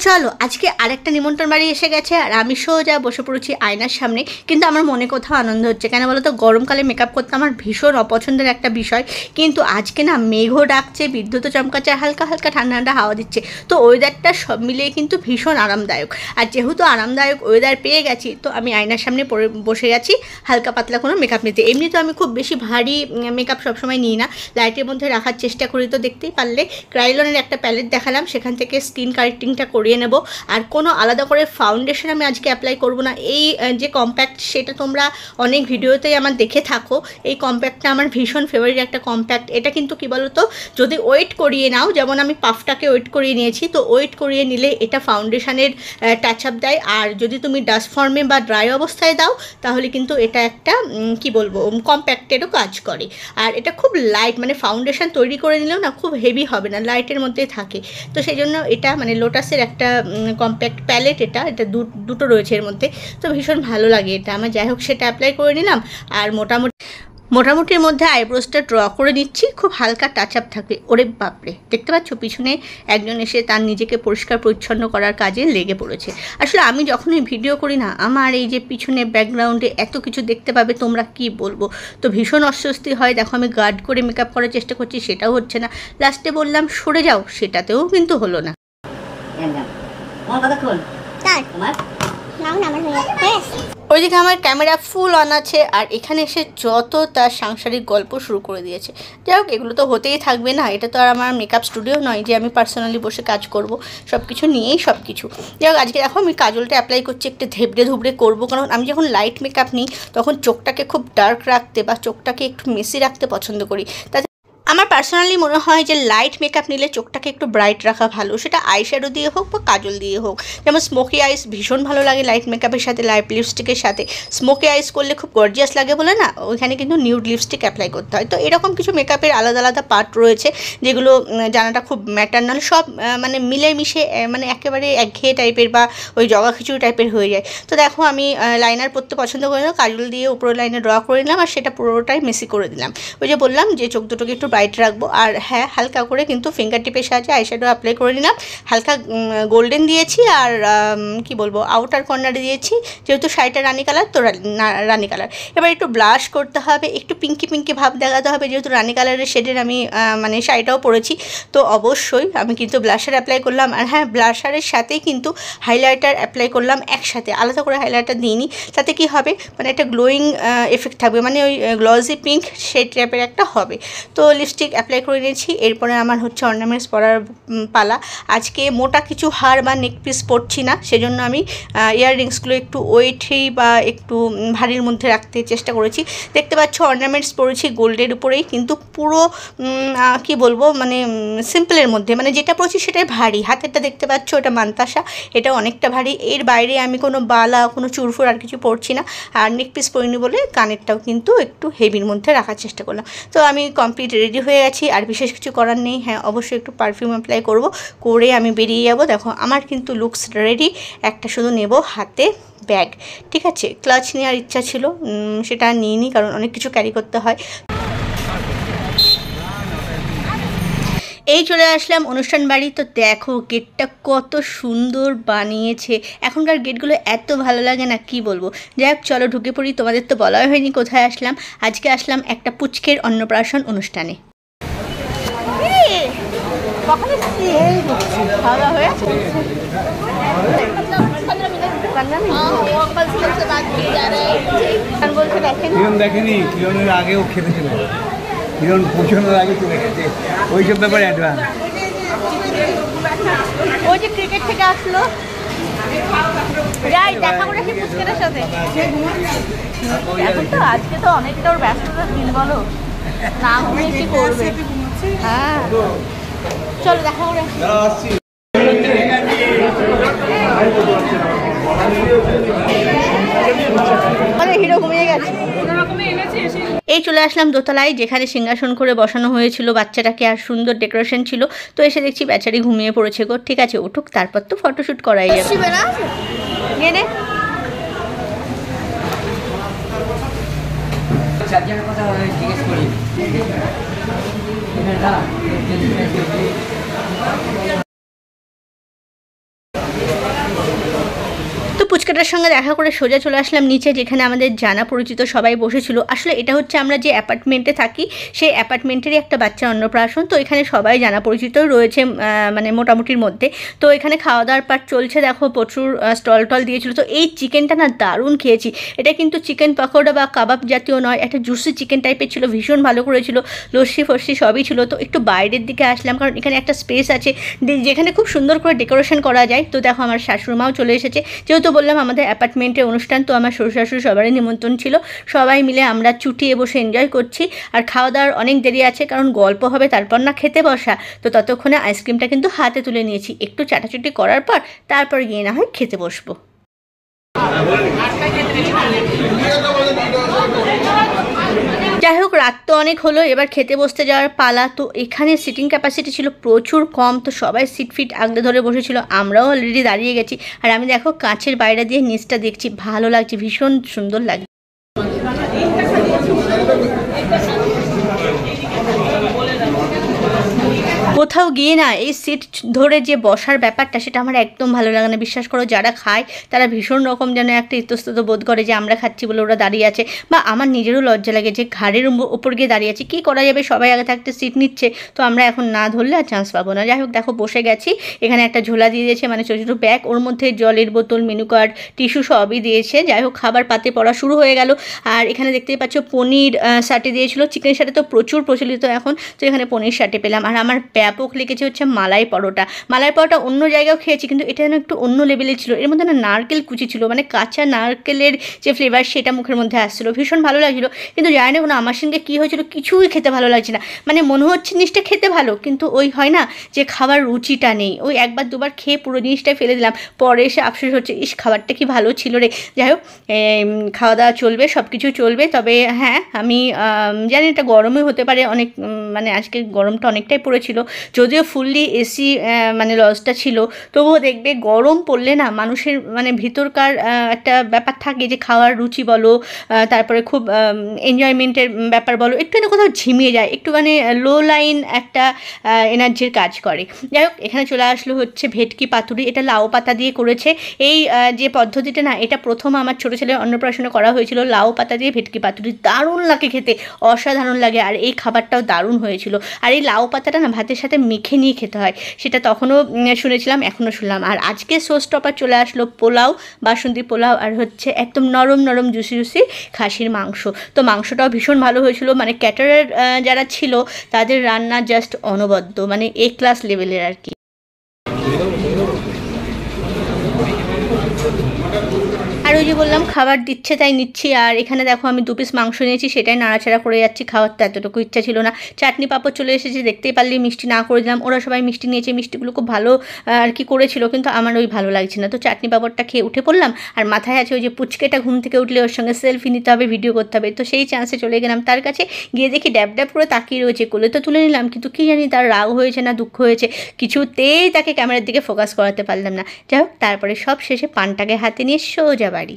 চলো আজকে আরেকটা নিমন্ত্রণ বাড়ি এসে গেছে আর আমি সোজা বসে পড়েছি আয়নার সামনে। কিন্তু আমার মনে কোথাও আনন্দ হচ্ছে কেন বলো তো, গরমকালে মেকআপ করতে আমার ভীষণ অপছন্দের একটা বিষয়। কিন্তু আজকে না মেঘও ডাকছে, বিদ্যুৎও চমকাচ্ছে, হালকা হালকা ঠান্ডা ঠান্ডা হাওয়া দিচ্ছে। তো ওয়েদারটা সব মিলিয়ে কিন্তু ভীষণ আরামদায়ক। আর যেহেতু আরামদায়ক ওয়েদার পেয়ে গেছি, তো আমি আয়নার সামনে বসে গেছি হালকা পাতলা কোনো মেকআপ নিতে। এমনি তো আমি খুব বেশি ভারী মেকআপ সবসময় নিই না, লাইটের মধ্যে রাখার চেষ্টা করি। তো দেখতেই পারলে ক্রাইলনের একটা প্যালেট দেখালাম, সেখান থেকে স্কিন কারেক্টিংটা করিয়ে নেব। আর কোনো আলাদা করে ফাউন্ডেশন আমি আজকে অ্যাপ্লাই করব না। এই যে কম্প্যাক্ট, সেটা তোমরা অনেক ভিডিওতেই আমার দেখে থাকো। এই কম্প্যাক্টটা আমার ভীষণ ফেভারিট একটা কম্প্যাক্ট। এটা কিন্তু কি বলো তো, যদি ওয়েট করিয়ে নাও, যেমন আমি পাফটাকে ওয়েট করিয়ে নিয়েছি, তো ওয়েট করিয়ে নিলে এটা ফাউন্ডেশনের টাচ আপ দেয়। আর যদি তুমি ডাস্ট ফর্মে বা ড্রাই অবস্থায় দাও, তাহলে কিন্তু এটা একটা কি বলবো, কম্প্যাক্টেরও কাজ করে। আর এটা খুব লাইট, মানে ফাউন্ডেশন তৈরি করে নিলেও না খুব হেভি হবে না, লাইটের মধ্যেই থাকে। তো সেই জন্য এটা মানে লোটাসের একটা কম্প্যাক্ট প্যালেট, এটা দুটো রয়েছে এর মধ্যে। তো ভীষণ ভালো লাগে এটা আমার। যাই হোক, সেটা অ্যাপ্লাই করে নিলাম। আর মোটামুটির মধ্যে আইব্রোসটা ড্র করে নিচ্ছি, খুব হালকা টাচ আপ থাকবে। ওরে বাপরে, দেখতে পাচ্ছ পিছনে একজন এসে তার নিজেকে পরিষ্কার পরিচ্ছন্ন করার কাজে লেগে পড়েছে। আসলে আমি যখনই ভিডিও করি না, আমার এই যে পিছনে ব্যাকগ্রাউন্ডে এত কিছু দেখতে পাবে, তোমরা কি বলবো। তো ভীষণ অস্বস্তি হয়। দেখো আমি গার্ড করে মেকআপ করার চেষ্টা করছি, সেটাও হচ্ছে না। লাস্টে বললাম সরে যাও, সেটাতেও কিন্তু হলো না। ওইদিকে আমার ক্যামেরা ফুল অন আছে, আর এখানে এসে যত তার সাংসারিক গল্প শুরু করে দিয়েছে। যাই হোক, এগুলো তো হতেই থাকবে না, এটা তো আর আমার মেকআপ স্টুডিও নয় যে আমি পার্সোনালি বসে কাজ করব। সব কিছু নিয়েই সব কিছু। যাই হোক, আজকে দেখো আমি কাজলটা অ্যাপ্লাই করছি, একটু ধেবড়ে ধুবড়ে করবো। কারণ আমি যখন লাইট মেকআপ নিই, তখন চোখটাকে খুব ডার্ক রাখতে বা চোখটাকে একটু মেসি রাখতে পছন্দ করি। তাতে আমার পার্সোনালি মনে হয় যে লাইট মেকআপ নিলে চোখটাকে একটু ব্রাইট রাখা ভালো, সেটা আইশ্যাডো দিয়ে হোক বা কাজল দিয়ে হোক। যেমন স্মোকি আইস ভীষণ ভালো লাগে লাইট মেকআপের সাথে, লাইট লিপস্টিকের সাথে। স্মোকি আইস করলে খুব গর্জিয়াস লাগে বলে না, ওইখানে কিন্তু নিউড লিপস্টিক অ্যাপ্লাই করতে হয়। তো এরকম কিছু মেকআপের আলাদা আলাদা পার্ট রয়েছে, যেগুলো জানাটা খুব ম্যাটার্নাল। সব মানে মিলেমিশে মানে একেবারে একঘেয়ে টাইপের বা ওই জগা খিচুড়ি টাইপের হয়ে যায়। তো দেখো আমি লাইনার পরতে পছন্দ করি না, কাজল দিয়ে উপরের লাইনে ড্র করে নিলাম, আর সেটা পুরোটাই মেসি করে দিলাম। ওই যে বললাম যে চোখ দুটোকে একটু ব্রাইট রাখবো। আর হ্যাঁ, হালকা করে কিন্তু ফিঙ্গার টিপের সাহায্যে আইশ্যাডো অ্যাপ্লাই করে নিলাম। হালকা গোল্ডেন দিয়েছি, আর কি বলবো, আউটার কর্নারে দিয়েছি, যেহেতু শাড়িটা রানি কালার, তো রানি কালার। এবার একটু ব্লাশ করতে হবে, একটু পিঙ্কি পিঙ্কি ভাব দেখাতে হবে, যেহেতু রানি কালারের শেডের আমি মানে শাড়িটাও পরেছি। তো অবশ্যই আমি কিন্তু ব্লাশার অ্যাপ্লাই করলাম। আর হ্যাঁ, ব্লাশারের সাথেই কিন্তু হাইলাইটার অ্যাপ্লাই করলাম একসাথে, আলাদা করে হাইলাইটার দিইনি। তাতে কি হবে, মানে একটা গ্লোয়িং এফেক্ট থাকবে, মানে ওই গ্লসি পিঙ্ক শেড টাইপের একটা হবে। তো লিপস্টিক অ্যাপ্লাই করে নিয়েছি। এরপরে আমার হচ্ছে অর্নামেন্টস পরার পালা। আজকে মোটা কিছু হার বা নেক পিস পরছি না, সেজন্য আমি ইয়াররিংসগুলো একটু ওয়েটই বা একটু ভারীর মধ্যে রাখতে চেষ্টা করেছি। দেখতে পাচ্ছ অর্নামেন্টস পরেছি গোল্ডের উপরেই, কিন্তু পুরো কি বলবো, মানে সিম্পলের মধ্যে, মানে যেটা পরেছি সেটাই ভারী। হাতেরটা দেখতে পাচ্ছ, ওটা মান্তাসা, এটা অনেকটা ভারী। এর বাইরে আমি কোনো বালা, কোনো চুরফুর আর কিছু পরছি না। আর নেক পিস পরিনি বলে কানেরটাও কিন্তু একটু হেভির মধ্যে রাখার চেষ্টা করলাম। তো আমি কমপ্লিট রেডি হয়ে গেছি, আর বিশেষ কিছু করার নেই। হ্যাঁ, অবশ্যই একটু পারফিউম অ্যাপ্লাই করে আমি বেরিয়ে যাব। দেখো আমার কিন্তু লুকস রেডি। একটা শুধু নেব হাতে ব্যাগ, ঠিক আছে। ক্লাচ নেওয়ার ইচ্ছা ছিল, সেটা নিইনি, কারণ অনেক কিছু ক্যারি করতে হয়। এই চলে আসলাম অনুষ্ঠান বাড়ি। তো দেখো গেটটা কত সুন্দর বানিয়েছে। এখনকার গেটগুলো এত ভালো লাগে না, কি বলবো। যাই হোক, চলো ঢুকে পড়ি। তোমাদের তো বলাই হয়নি কোথায় আসলাম। আজকে আসলাম একটা পুচকের অন্নপ্রাশন অনুষ্ঠানে। দেখেনি কিরণের আগেও খেতেছিল, কিরণ পৌঁছানোর আগে চলে গেছে, ওই সব ব্যাপারে অ্যাডভান্স। ওই যে ক্রিকেট থেকে আসলো, যাই দেখা করে কি পুচকের সাথে। এখন তো আজকে তো অনেকটা ওর ব্যস্ততার দিন, বলো না ঘুমিয়ে কি করবে। হ্যাঁ, চলো দেখা করে। হিরো ঘুমিয়ে গেছে। এই চলে আসলাম দোতলায়, যেখানে সিংহাসন করে বসানো হয়েছিল বাচ্চাটাকে, আর সুন্দর ডেকোরেশন ছিল। তো এসে দেখছি বেচারি ঘুমিয়ে পড়েছে গো। ঠিক আছে, উঠুক, তারপর তো ফটোশ্যুট করাই যাবে। পুচকাটার সঙ্গে দেখা করে সোজা চলে আসলাম নিচে, যেখানে আমাদের জানা পরিচিত সবাই বসেছিল। আসলে এটা হচ্ছে আমরা যে অ্যাপার্টমেন্টে থাকি সেই অ্যাপার্টমেন্টেরই একটা বাচ্চার অন্নপ্রাশন, তো এখানে সবাই জানা পরিচিত রয়েছে মানে মোটামুটির মধ্যে। তো এখানে খাওয়া দাওয়ার পার্ট চলছে, দেখো প্রচুর স্টল টল দিয়েছিল। তো এই চিকেনটা না দারুণ খেয়েছি। এটা কিন্তু চিকেন পকোড়া বা কাবাব জাতীয় নয়, একটা জুসি চিকেন টাইপের ছিল, ভীষণ ভালো করেছিল, লস্যি ফস্যি সবই ছিল। তো একটু বাইরের দিকে আসলাম, কারণ এখানে একটা স্পেস আছে যেখানে খুব সুন্দর করে ডেকোরেশন করা যায়। তো দেখো আমার শাশুড়িমাও চলে এসেছে, যেহেতু বললাম আমাদের অ্যাপার্টমেন্টে অনুষ্ঠান, তো আমার শ্বশুর শাশুড়ি সবারই নিমন্ত্রণ ছিল। সবাই মিলে আমরা চুটিয়ে বসে এনজয় করছি। আর খাওয়া দাওয়ার অনেক দেরি আছে, কারণ গল্প হবে তারপর না খেতে বসা। তো ততক্ষণে আইসক্রিমটা কিন্তু হাতে তুলে নিয়েছি, একটু চাটাচুটি করার পর তারপর গিয়ে না হয় খেতে বসবো। যাই হোক, রাত তো অনেক হলো, এবার খেতে বসতে যাওয়ার পালা। তো এখানে সিটিং ক্যাপাসিটি ছিল প্রচুর কম, তো সবাই সিট ফিট আগলে ধরে বসেছিল, আমরাও অলরেডি দাঁড়িয়ে গেছি। আর আমি দেখো কাঁচের বাইরে দিয়ে নিচটা দেখছি, ভালো লাগছে, ভীষণ সুন্দর লাগছে। কোথাও গিয়ে না এই সিট ধরে যে বসার ব্যাপারটা, সেটা আমার একদম ভালো লাগে না। বিশ্বাস করো, যারা খায় তারা ভীষণ রকম যেন একটা ইতস্তত বোধ করে যে আমরা খাচ্ছি বলে ওরা দাঁড়িয়ে আছে, বা আমার নিজেরও লজ্জা লাগে যে ঘাড়ের ওপর গিয়ে দাঁড়িয়ে আছে। কী করা যাবে, সবাই আগে থাকতে সিট নিচ্ছে, তো আমরা এখন না ধরলে আর চান্স পাবো না। যাই হোক, দেখো বসে গেছি। এখানে একটা ঝোলা দিয়ে দিয়েছে, মানে ছোটো ছোটো ব্যাগ, ওর মধ্যে জলের বোতল, মেনু কার্ড, টিস্যু সবই দিয়েছে। যাই হোক, খাবার পাতে পড়া শুরু হয়ে গেল। আর এখানে দেখতেই পাচ্ছ পনির সাটে দিয়েছিল, চিকেনের সাথে তো প্রচুর প্রচলিত এখন, তো এখানে পনির সাটে পেলাম। আর আমার ব্যাপক লেগেছে হচ্ছে মালাই পরোটা। মালাই পরোটা অন্য জায়গাও খেয়েছি, কিন্তু এটা যেন একটু অন্য লেভেলের ছিল। এর মধ্যে না নারকেল কুচি ছিল, মানে কাঁচা নারকেলের যে ফ্লেভার সেটা মুখের মধ্যে আসছিলো, ভীষণ ভালো লাগছিলো। কিন্তু জানি না কোনো আমার সঙ্গে কী হয়েছিল, কিছুই খেতে ভালো লাগছে না। মানে মনে হচ্ছে জিনিসটা খেতে ভালো, কিন্তু ওই হয় না যে খাবার রুচিটা নেই। ওই একবার দুবার খেয়ে পুরো জিনিসটাই ফেলে দিলাম, পরে এসে আফসোস হচ্ছে, ইস খাবারটা কি ভালো ছিল রে। যাই হোক, খাওয়া দাওয়া চলবে, সব কিছু চলবে। তবে হ্যাঁ, আমি জানি এটা গরমই হতে পারে অনেক, মানে আজকে গরমটা অনেকটাই পড়েছিল, যদিও ফুললি এসি মানে লজটা ছিল, তবুও দেখবে গরম পড়লে না মানুষের মানে ভিতরকার একটা ব্যাপার থাকে যে খাওয়ার রুচি বলো, তারপরে খুব এনজয়মেন্টের ব্যাপার বলো, একটু কোথাও ঝিমিয়ে যায়, একটু মানে লো লাইন একটা এনার্জির কাজ করে। যাই হোক, এখানে চলে আসলো হচ্ছে ভেটকি পাতুরি, এটা লাউ পাতা দিয়ে করেছে। এই যে পদ্ধতিটা না, এটা প্রথম আমার ছোটো ছেলের অন্নপ্রাশনে করা হয়েছিল, লাউ পাতা দিয়ে ভেটকি পাতুরি, দারুণ লাগে খেতে, অসাধারণ লাগে। আর এই খাবারটাও দারুণ হয়েছিল। আর এই লাউ পাতাটা না ভাতের সাথে মেখে নিয়ে খেতে হয়, সেটা তখনও শুনেছিলাম, এখনও শুনলাম। আর আজকে সোস টপার চলে আসলো পোলাও, বাসন্তী পোলাও, আর হচ্ছে একদম নরম নরম জুসি জুসি খাসির মাংস। তো মাংসটাও ভীষণ ভালো হয়েছিল, মানে ক্যাটারার যারা ছিল তাদের রান্না জাস্ট অনবদ্য, মানে এ ক্লাস লেভেলের আর কি। আর ওই যে বললাম খাবার দিচ্ছে তাই নিচ্ছি। আর এখানে দেখো আমি 2 পিস মাংস নিয়েছি, সেটাই নাড়াচাড়া করে যাচ্ছি। খাওয়ার তো এতটুকু ইচ্ছা ছিল না। চাটনি পাঁপড় চলে এসেছে, দেখতেই পারলে মিষ্টি না করে দিলাম। ওরা সবাই মিষ্টি নিয়েছে, মিষ্টিগুলো খুব ভালো আর কি করেছিল, কিন্তু আমার ওই ভালো লাগছে না। তো চাটনি পাঁপড়টা খেয়ে উঠে পড়লাম। আর মাথায় আছে ওই যে পুচকেটা ঘুম থেকে উঠলে ওর সঙ্গে সেলফি নিতে হবে, ভিডিও করতে হবে। তো সেই চান্সে চলে গেলাম তার কাছে, গিয়ে দেখি ড্যাব ড্যাব করে তাকিয়ে রয়েছে। কোলে তো তুলে নিলাম, কিন্তু কী জানি তার রাগ হয়েছে না দুঃখ হয়েছে, কিছুতেই তাকে ক্যামেরার দিকে ফোকাস করাতে পারলাম না। যাই হোক, তারপরে সব শেষে পানটাকে হাতে নিয়ে সোজা বাড়ি।